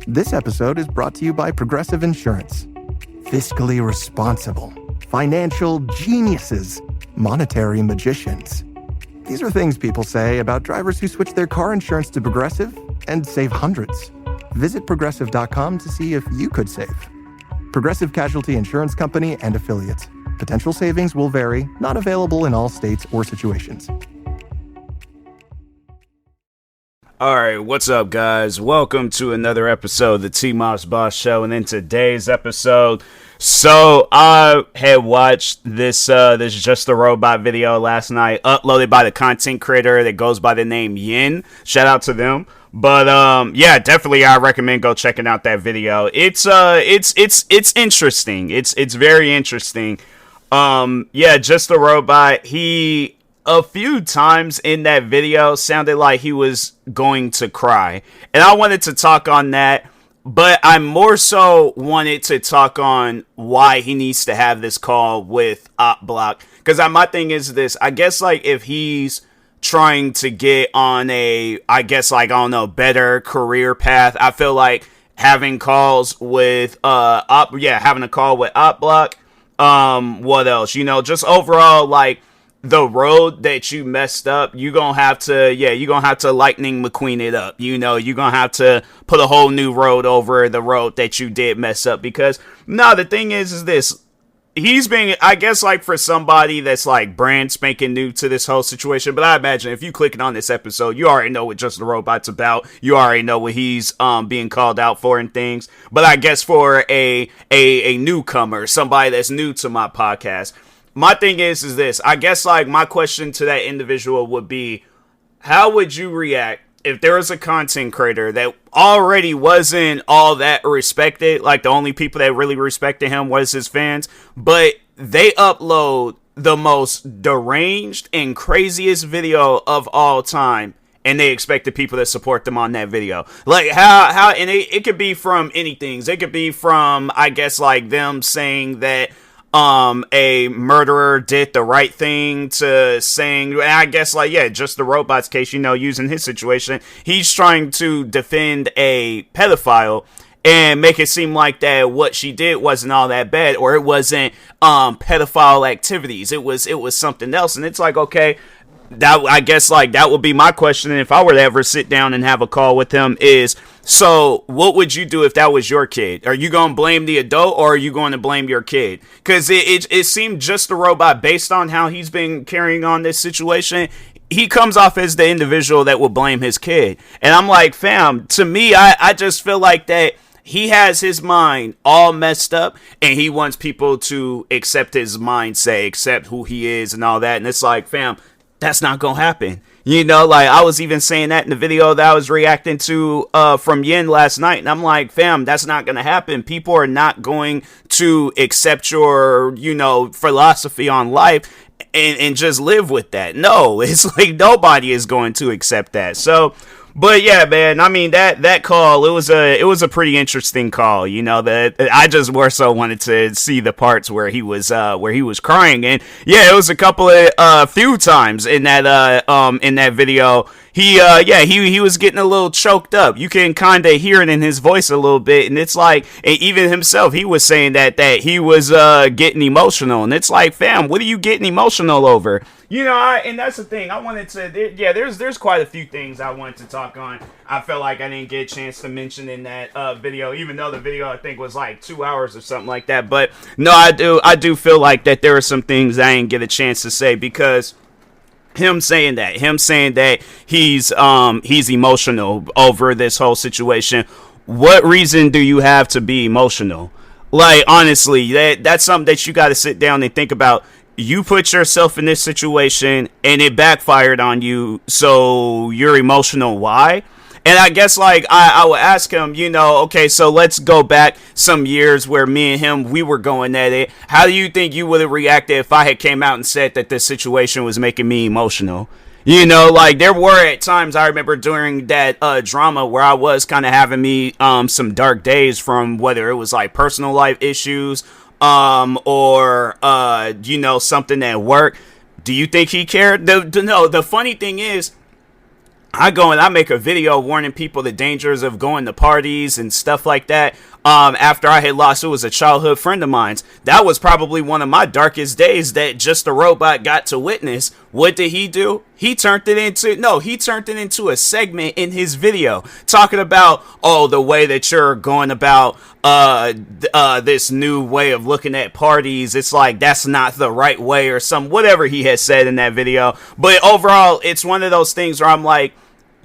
This episode is brought to you by Progressive Insurance. Fiscally responsible, financial geniuses, monetary magicians. These are things people say about drivers who switch their car insurance to Progressive and save hundreds. Visit progressive.com to see if you could save. Progressive Casualty Insurance Company and Affiliates. Potential savings will vary, not available in all states or situations. Alright, what's up guys? Welcome to another episode of the TMossBoss Show, and in today's episode, so I had watched this Just a Robot video last night, uploaded by the content creator that goes by the name Yin. Shout out to them. But yeah, definitely I recommend go checking out that video. It's interesting. It's very interesting. Yeah, Just a Robot, he a few times in that video sounded like he was going to cry. And I wanted to talk on that, but I more so wanted to talk on why he needs to have this call with OpBlock. Because my thing is this, I guess like if he's trying to get on a, I guess like, I don't know, better career path, I feel like having calls with, having a call with OpBlock, what else? You know, just overall, like, the road that you messed up, you're gonna have to Lightning McQueen it up. You know, you're gonna have to put a whole new road over the road that you did mess up. Because, no, the thing is this, he's being, I guess, like, for somebody that's, like, brand spanking new to this whole situation. But I imagine if you clicking on this episode, you already know what Just the Robot's about. You already know what he's being called out for and things. But I guess for a newcomer, somebody that's new to my podcast, my thing is this, I guess like my question to that individual would be, how would you react if there was a content creator that already wasn't all that respected, like the only people that really respected him was his fans, but they upload the most deranged and craziest video of all time, and they expect the people that support them on that video? Like, how, and it could be from anything. It could be from, I guess, like them saying that a murderer did the right thing, to saying, I guess, like, yeah, Just the Robot's case, you know, using his situation, he's trying to defend a pedophile and make it seem like that what she did wasn't all that bad, or it wasn't pedophile activities, it was something else. And it's like, okay, that, I guess, like, that would be my question if I were to ever sit down and have a call with him, is, so what would you do if that was your kid? Are you going to blame the adult, or are you going to blame your kid? Because it seemed Just a Robot, based on how he's been carrying on this situation, he comes off as the individual that will blame his kid. And I'm like, fam, to me, I just feel like that he has his mind all messed up, and he wants people to accept his mindset, accept who he is and all that. And it's like, fam, that's not gonna happen. You know, like, I was even saying that in the video that I was reacting to from Yin last night, and I'm like, fam, that's not gonna happen. People are not going to accept your, you know, philosophy on life and just live with that. No, it's like nobody is going to accept that. So, but yeah, man, I mean, that call, it was a pretty interesting call, you know, that I just more so wanted to see the parts where he was crying. And yeah, it was a couple of few times in that video. He was getting a little choked up. You can kind of hear it in his voice a little bit, and it's like, and even himself, he was saying that he was getting emotional, and it's like, fam, what are you getting emotional over? You know, and that's the thing. I wanted to, there's quite a few things I wanted to talk on. I felt like I didn't get a chance to mention in that video, even though the video I think was like 2 hours or something like that. But no, I do feel like that there are some things I didn't get a chance to say, because him saying that he's emotional over this whole situation. What reason do you have to be emotional? Like, honestly, that's something that you got to sit down and think about. You put yourself in this situation and it backfired on you, so you're emotional. Why? And I guess, like, I would ask him, you know, okay, so let's go back some years where me and him, we were going at it. How do you think you would have reacted if I had came out and said that this situation was making me emotional? You know, like, there were at times, I remember during that drama, where I was kind of having me some dark days, from whether it was like personal life issues, or you know, something at work. Do you think he cared? No, the funny thing is, I go and I make a video warning people the dangers of going to parties and stuff like that. After I had lost, it was a childhood friend of mine's. That was probably one of my darkest days that Just a Robot got to witness. What did he do? He turned it into a segment in his video talking about, oh, the way that you're going about this new way of looking at parties. It's like, that's not the right way, or whatever he had said in that video. But overall, it's one of those things where I'm like,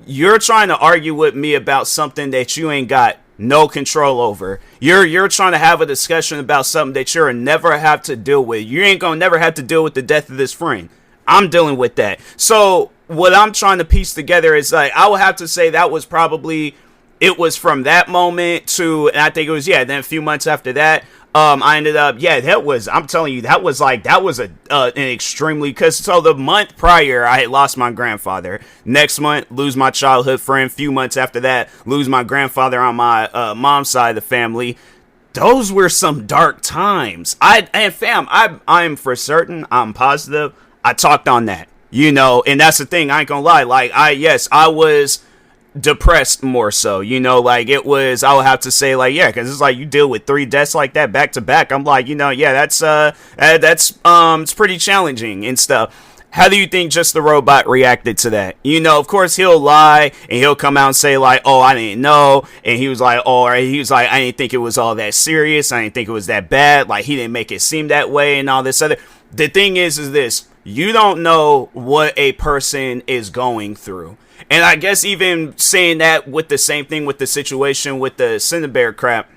you're trying to argue with me about something that you ain't got no control over. You're trying to have a discussion about something that you'll never have to deal with. You ain't gonna never have to deal with the death of this friend. I'm dealing with that. So what I'm trying to piece together is, like, I would have to say that was probably, it was from that moment to, and I think it was, then a few months after that, I ended up, I'm telling you, that was an extremely, because so the month prior, I had lost my grandfather. Next month, lose my childhood friend. Few months after that, lose my grandfather on my mom's side of the family. Those were some dark times. I'm for certain, I'm positive, I talked on that, and that's the thing, I ain't gonna lie. Like, I was depressed more so, like, it was, I would have to say, like, because it's like you deal with 3 deaths like that back to back. I'm like, that's it's pretty challenging and stuff. How do you think Just the Robot reacted to that? Of course he'll lie and he'll come out and say, like, oh, I didn't know, and he was like, I didn't think it was all that serious, I didn't think it was that bad, like, he didn't make it seem that way and all this other. The thing is this, you don't know what a person is going through. And I guess even saying that with the same thing with the situation with the Cinebear crap,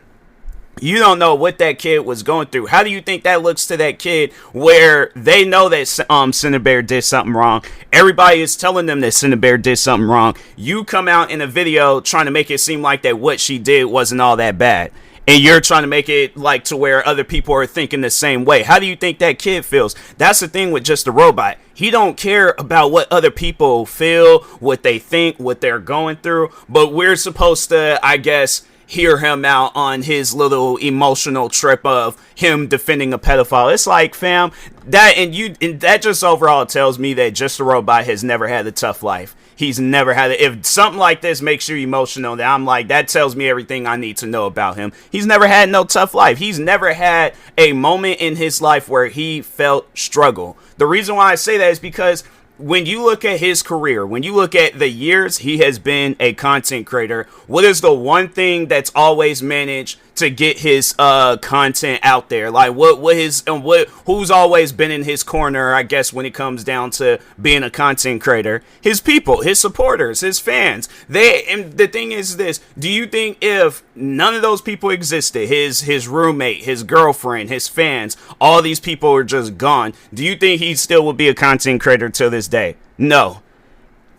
you don't know what that kid was going through. How do you think that looks to that kid, where they know that Cinebear did something wrong? Everybody is telling them that Cinebear did something wrong. You come out in a video trying to make it seem like that what she did wasn't all that bad. And you're trying to make it like to where other people are thinking the same way. How do you think that kid feels? That's the thing with Just a Robot. He don't care about what other people feel, what they think, what they're going through. But we're supposed to, I guess, hear him out on his little emotional trip of him defending a pedophile. It's like, fam, that just overall tells me that Just a Robot has never had a tough life. He's never had it. If something like this makes you emotional, then I'm like, that tells me everything I need to know about him. He's never had no tough life. He's never had a moment in his life where he felt struggle. The reason why I say that is because when you look at his career, when you look at the years he has been a content creator, what is the one thing that's always managed to get his content out there? Like, who's always been in his corner, I guess, when it comes down to being a content creator? His people, his supporters, his fans. And the thing is this, do you think if none of those people existed, his roommate, his girlfriend, his fans, all these people are just gone, do you think he still would be a content creator till this day? No.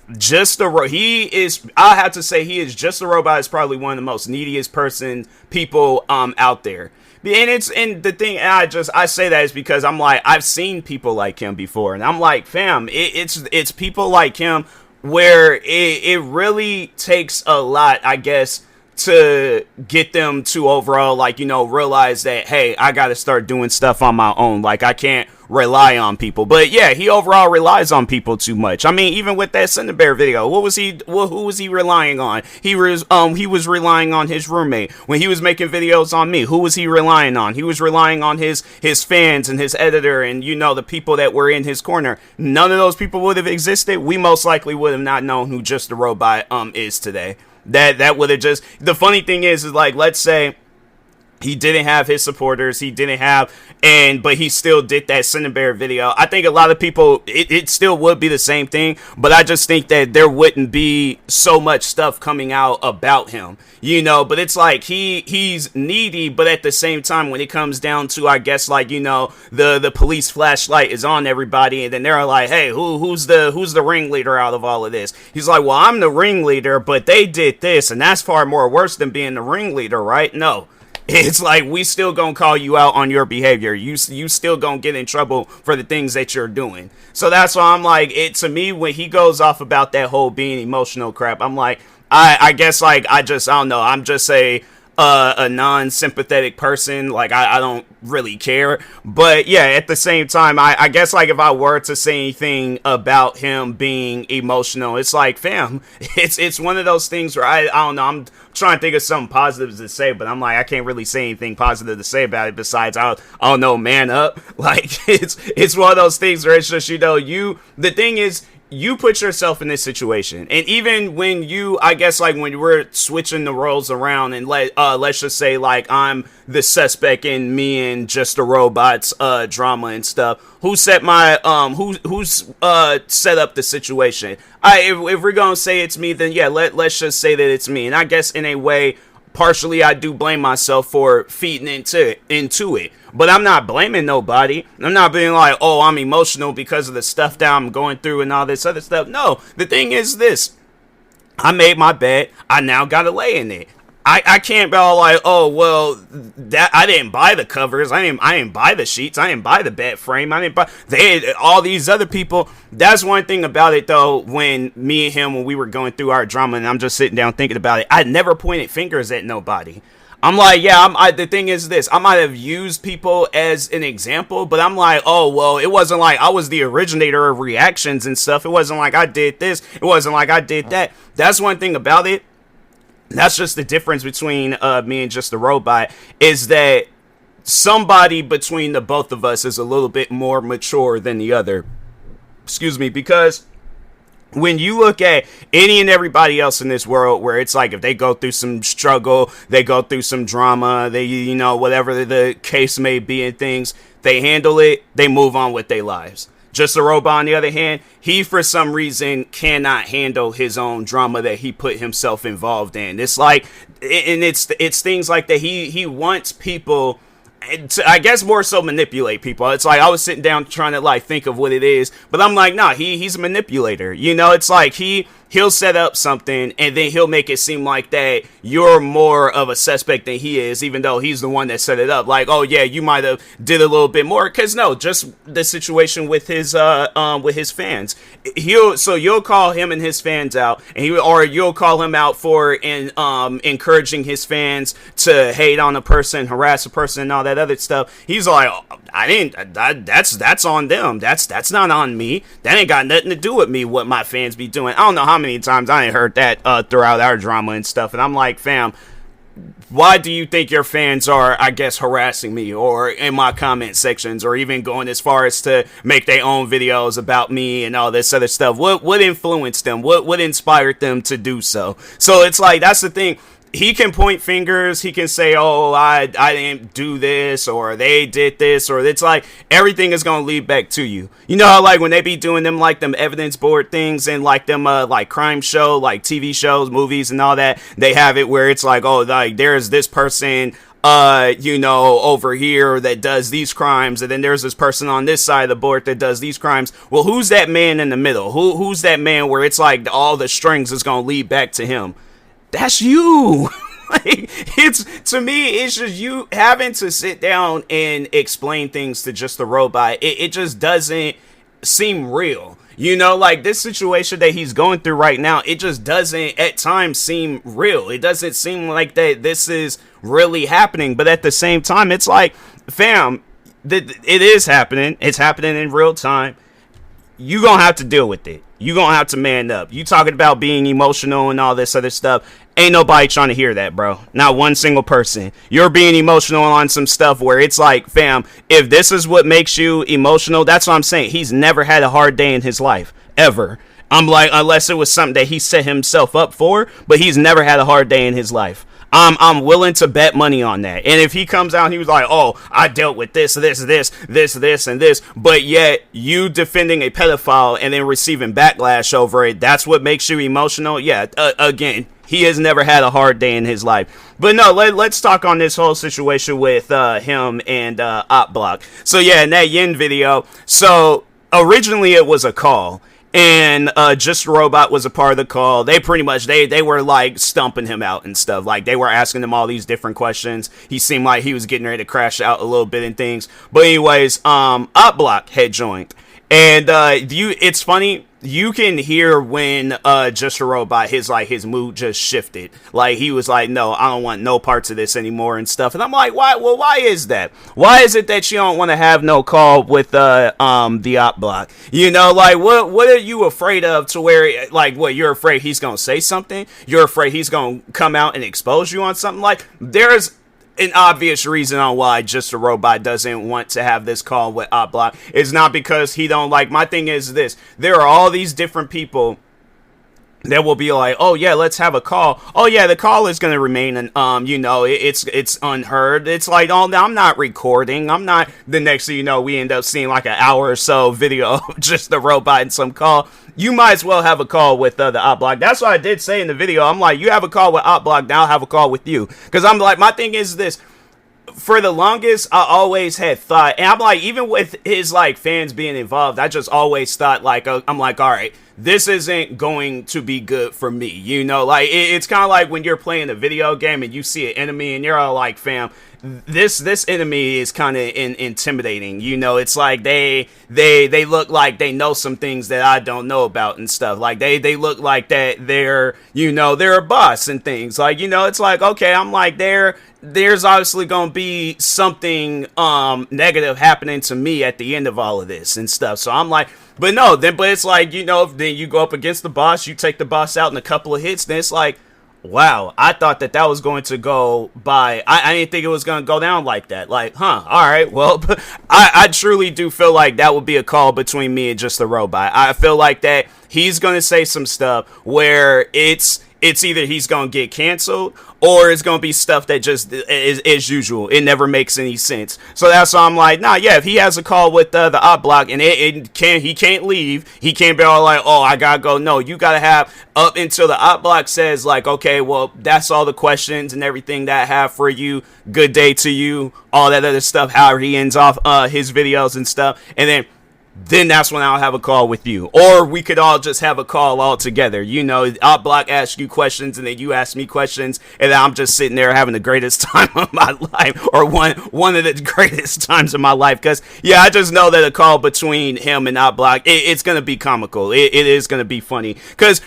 I have to say, he is Just a Robot is probably one of the most neediest people out there. And the thing, I say that is because I'm like, I've seen people like him before, and I'm like, fam, it's people like him where it really takes a lot, I guess, to get them to overall, like, realize that, hey, I gotta start doing stuff on my own. Like, I can't rely on people. But yeah, he overall relies on people too much. I mean, even with that Cinebear video, who was he relying on? He was relying on his roommate. When he was making videos on me, who was he relying on? He was relying on his fans and his editor and, the people that were in his corner. None of those people would have existed. We most likely would have not known who Just a Robot is today. That would have just, the funny thing is like, let's say he didn't have his supporters, but he still did that Cinebear video. I think a lot of people, it still would be the same thing, but I just think that there wouldn't be so much stuff coming out about him, but it's like he's needy, but at the same time, when it comes down to, I guess, like, the police flashlight is on everybody, and then they're like, hey, who's the ringleader out of all of this? He's like, well, I'm the ringleader, but they did this, and that's far more worse than being the ringleader, right? No. It's like, we still gonna call you out on your behavior. You still gonna get in trouble for the things that you're doing. So that's why I'm like, to me, when he goes off about that whole being emotional crap, I'm like, I guess, like, I don't know. I'm just a non-sympathetic person. Like, I don't really care. But yeah, at the same time, I guess like if I were to say anything about him being emotional, it's like, fam, it's one of those things where I don't know, I'm trying to think of something positive to say, but I'm like, I can't really say anything positive to say about it besides I don't know, man up. Like, it's one of those things where it's just, the thing is, you put yourself in this situation, and even when I guess like when we're switching the roles around, and let's just say like I'm the suspect in Me and Just a Robot's drama and stuff. Who set who's set up the situation? If we're gonna say it's me, then yeah, let's just say that it's me. And I guess in a way, partially I do blame myself for feeding into it. But I'm not blaming nobody. I'm not being like, oh, I'm emotional because of the stuff that I'm going through and all this other stuff. No, the thing is this. I made my bed. I now got to lay in it. I can't be all like, oh, well, that I didn't buy the covers. I didn't buy the sheets. I didn't buy the bed frame. I didn't buy all these other people. That's one thing about it, though, when me and him, when we were going through our drama and I'm just sitting down thinking about it, I never pointed fingers at nobody. I'm like, yeah, the thing is this, I might have used people as an example, but I'm like, oh, well, it wasn't like I was the originator of reactions and stuff. It wasn't like I did this. It wasn't like I did that. That's one thing about it. That's just the difference between me and Just a Robot, is that somebody between the both of us is a little bit more mature than the other. Excuse me, because when you look at any and everybody else in this world, where it's like if they go through some struggle, they go through some drama, they, whatever the case may be and things, they handle it, they move on with their lives. Just a Robot, on the other hand, he for some reason cannot handle his own drama that he put himself involved in. It's like, and it's things like that. He wants people, I guess more so manipulate people. It's like I was sitting down trying to like think of what it is, but I'm like, nah, he's a manipulator. It's like he'll set up something and then he'll make it seem like that you're more of a suspect than he is, even though he's the one that set it up. Like, oh yeah, you might have did a little bit more, because no, just the situation with his fans. You'll call him and his fans out, and you'll call him out for encouraging his fans to hate on a person, harass a person, and all that other stuff. He's like, oh, I didn't. That's on them. That's not on me. That ain't got nothing to do with me. What my fans be doing. I don't know how many times I ain't heard that throughout our drama and stuff. And I'm like, fam, why do you think your fans are, I guess, harassing me or in my comment sections, or even going as far as to make their own videos about me and all this other stuff? What influenced them? What inspired them to do so? So it's like, that's the thing. He can point fingers. He can say, oh, I didn't do this, or they did this, or it's like everything is going to lead back to you. You know how like when they be doing them like them evidence board things and like them like crime show, like TV shows, movies and all that, they have it where it's like, oh, like there's this person over here that does these crimes, and then there's this person on this side of the board that does these crimes. Well, who's that man in the middle? Who's that man where it's like all the strings is going to lead back to him? That's you. Like, to me, it's just you having to sit down and explain things to Just a Robot. It just doesn't seem real. Like this situation that he's going through right now, it just doesn't at times seem real. It doesn't seem like that this is really happening. But at the same time, it's like, fam, it is happening. It's happening in real time. You gonna have to deal with it. You gonna have to man up. You talking about being emotional and all this other stuff. Ain't nobody trying to hear that, bro. Not one single person. You're being emotional on some stuff where it's like, fam, if this is what makes you emotional, that's what I'm saying. He's never had a hard day in his life, ever. I'm like, unless it was something that he set himself up for, but he's never had a hard day in his life. I'm willing to bet money on that. And if he comes out and he was like, oh, I dealt with this, and this, but yet you defending a pedophile and then receiving backlash over it, that's what makes you emotional. Yeah, again, he has never had a hard day in his life. But no, let's talk on this whole situation with him and OpBlock. So yeah, in that Yin video, so originally it was a call. And Just a Robot was a part of the call. They pretty much, they were like stumping him out and stuff. Like they were asking him all these different questions. He seemed like he was getting ready to crash out a little bit and things. But anyways, OpBlock had joined. And it's funny. You can hear when Just a Robot, his mood just shifted. Like, he was like, no, I don't want no parts of this anymore and stuff. And I'm like, why? Well, why is that? Why is it that you don't want to have no call with the op block? You know, like, what are you afraid of to where, like, what, you're afraid he's gonna say something? You're afraid he's gonna come out and expose you on something? Like, there's an obvious reason on why Just a Robot doesn't want to have this call with OpBlock. It's not because he don't like. My thing is this: there are all these different people that will be like, oh yeah, let's have a call. Oh yeah, the call is gonna remain, and it's unheard. It's like, oh, I'm not recording. I'm not. The next thing you know, we end up seeing like an hour or so video of just the robot and some call. You might as well have a call with the OpBlock. That's what I did say in the video. I'm like, you have a call with OpBlock, now I'll have a call with you. Because I'm like, my thing is this. For the longest, I always had thought, and I'm like, even with his like fans being involved, I just always thought like, I'm like, all right, this isn't going to be good for me. You know, like it's kind of like when you're playing a video game and you see an enemy and you're all like, fam, this enemy is kind of intimidating. You know, it's like they look like they know some things that I don't know about and stuff. Like they look like that they're a boss and things. Like, you know, it's like, okay, I'm like, there's obviously going to be something negative happening to me at the end of all of this and stuff. So I'm like, but it's like, you know, then you go up against the boss, you take the boss out in a couple of hits, then it's like, wow, I thought that was going to go by. I didn't think it was going to go down like that. Like, all right, well, I truly do feel like that would be a call between me and Just the Robot. I feel like that he's going to say some stuff where it's either he's going to get canceled or it's going to be stuff that just is as usual. It never makes any sense. So that's why I'm like, nah, yeah, if he has a call with the op block and he can't leave, he can't be all like, oh, I got to go. No, you got to have up until the op block says like, okay, well, that's all the questions and everything that I have for you. Good day to you. All that other stuff, how he ends off his videos and stuff. And then that's when I'll have a call with you. Or we could all just have a call all together. You know, I'll block ask you questions and then you ask me questions and then I'm just sitting there having the greatest time of my life, or one of the greatest times of my life. Because, yeah, I just know that a call between him and OpBlock, it's going to be comical. It is going to be funny. Because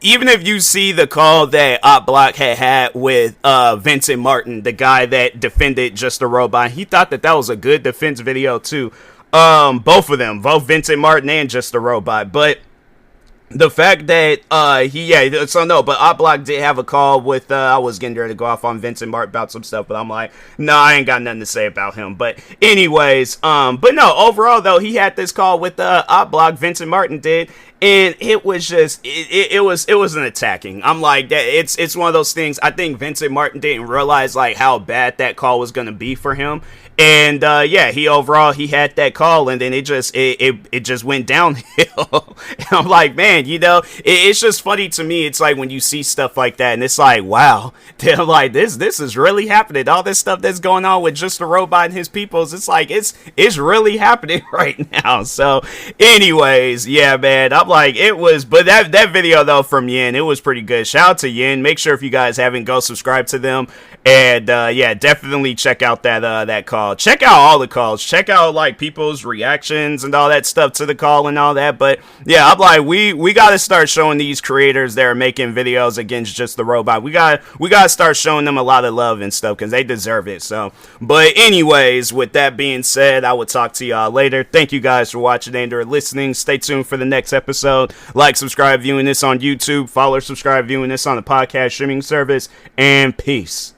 even if you see the call that OpBlock had with Vincent Martin, the guy that defended Just a Robot, he thought that was a good defense video too. Both of them, both Vincent Martin and Just a Robot. But the fact that but OpBlock did have a call with I was getting ready to go off on Vincent Martin about some stuff, but I'm like, no, I ain't got nothing to say about him. But anyways, but no, overall though, he had this call with OpBlock, Vincent Martin did, and it was just it was an attacking. I'm like, that it's one of those things. I think Vincent Martin didn't realize like how bad that call was gonna be for him. And he had that call, and then it just went downhill. And I'm like, man, you know, it's just funny to me. It's like when you see stuff like that, and it's like, wow, they're like, this is really happening. All this stuff that's going on with Just a Robot and his peoples, it's like it's really happening right now. So, anyways, yeah, man, I'm like, it was, but that video though from Yin, it was pretty good. Shout out to Yin. Make sure if you guys haven't, go subscribe to them, and definitely check out that call. Check out all the calls. Check out like people's reactions and all that stuff to the call and all that. But yeah, I'm like, we got to start showing these creators that are making videos against Just the Robot. We got to start showing them a lot of love and stuff because they deserve it. So, but anyways, with that being said, I will talk to y'all later. Thank you guys for watching and or listening. Stay tuned for the next episode. Like, subscribe, viewing this on YouTube. Follow, subscribe, viewing this on the podcast streaming service. And peace.